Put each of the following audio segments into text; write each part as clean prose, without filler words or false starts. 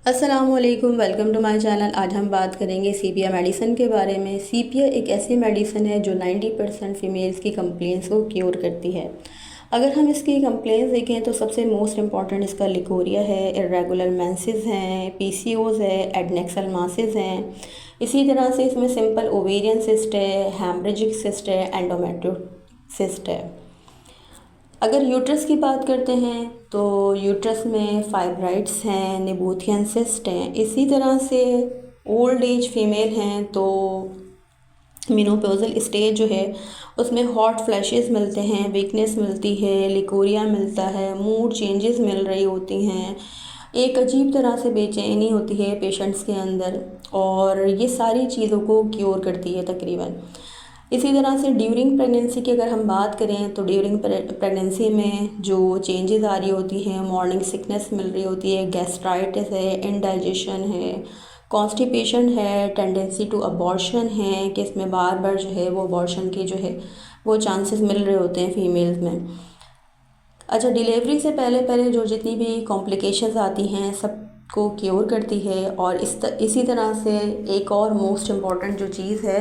अस्सलामुअलैकुम, welcome to my channel. आज हम बात करेंगे सीपिया मेडिसिन के बारे में। सीपिया एक ऐसी मेडिसिन है जो 90% फ़ीमेल्स की कंप्लेंट्स को क्योर करती है। अगर हम इसकी कंप्लेंट्स देखें तो सबसे मोस्ट इम्पॉर्टेंट इसका लिकोरिया है, इर्रेगुलर मेंसेस हैं, पीसीओज़ है, एडनेक्सल मासेस हैं। इसी तरह से इसमें सिंपल ओवेरियन सिस्ट है, हेमरेजिक सिस्ट है, एंडोमेट्रियोसिस्ट है। अगर यूट्रस की बात करते हैं तो यूट्रस में फाइब्राइड्स हैं, निबूथियन सिस्ट हैं। इसी तरह से ओल्ड एज फीमेल हैं तो मेनोपॉज़ल स्टेज जो है उसमें हॉट फ्लैशेस मिलते हैं, वीकनेस मिलती है, लिकोरिया मिलता है, मूड चेंजेस मिल रही होती हैं, एक अजीब तरह से बेचैनी होती है पेशेंट्स के अंदर, और ये सारी चीज़ों को क्योर करती है तकरीबन। इसी तरह से ड्यूरिंग प्रेगनेंसी की अगर हम बात करें तो ड्यूरिंग प्रेगनेंसी में जो चेंजेस आ रही होती हैं, मॉर्निंग सिकनेस मिल रही होती है, गैस्ट्राइटिस है, इंडाइजेशन है, कॉन्स्टिपेशन है, टेंडेंसी टू अबॉर्शन है कि इसमें बार बार जो है वो अबॉर्शन के जो है वो चांसेस मिल रहे होते हैं फीमेल्स में। अच्छा, डिलीवरी से पहले पहले जो जितनी भी कॉम्प्लिकेशंस आती हैं सब को क्योर करती है। और इसी तरह से एक और मोस्ट इम्पॉर्टेंट जो चीज़ है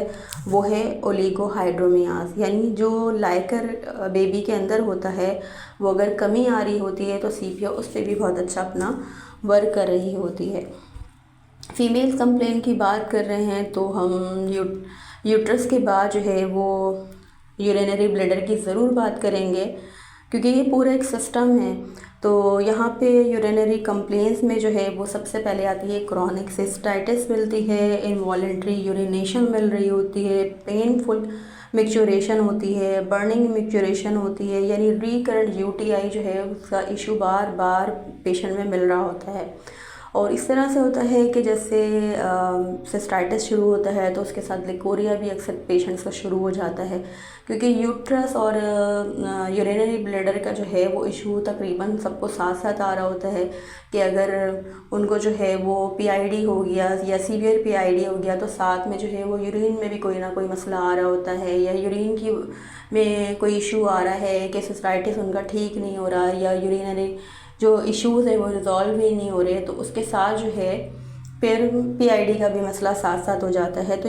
वो है ओलिगोहाइड्रोमियास, यानी जो लाइकर बेबी के अंदर होता है वो अगर कमी आ रही होती है तो सीपिया उस पर भी बहुत अच्छा अपना वर्क कर रही होती है। फीमेल कंप्लेन की बात कर रहे हैं तो हम यूट्रस के बाद जो है वो यूरिनरी ब्लैडर की ज़रूर बात करेंगे, क्योंकि ये पूरा एक सिस्टम है। तो यहाँ पे यूरिनरी कंप्लेंट्स में जो है वो सबसे पहले आती है क्रॉनिक सिस्टाइटिस मिलती है, इनवॉलेंट्री यूरिनेशन मिल रही होती है, पेनफुल मिक्चुरेशन होती है, बर्निंग मिक्चुरेशन होती है, यानी रिकरेंट यूटीआई जो है उसका इशू बार बार पेशेंट में मिल रहा होता है। और इस तरह से होता है कि जैसे सिस्टाइटिस शुरू होता है तो उसके साथ लिकोरिया भी अक्सर पेशेंट्स का शुरू हो जाता है, क्योंकि यूट्रस और यूरिनरी ब्लैडर का जो है वो इशू तकरीबन सबको साथ साथ आ रहा होता है कि अगर उनको जो है वो पीआईडी हो गया या सीवियर पीआईडी हो गया तो साथ में जो है वो यूरिन में भी कोई ना कोई मसला आ रहा होता है, या यूरिन की में कोई इशू आ रहा है कि सिस्टाइटिस उनका ठीक नहीं हो रहा, या यूरिनरी जो इश्यूज़ है वो रिज़ॉल्व ही नहीं हो रहे, तो उसके साथ जो है फिर पीआईडी का भी मसला साथ साथ हो जाता है। तो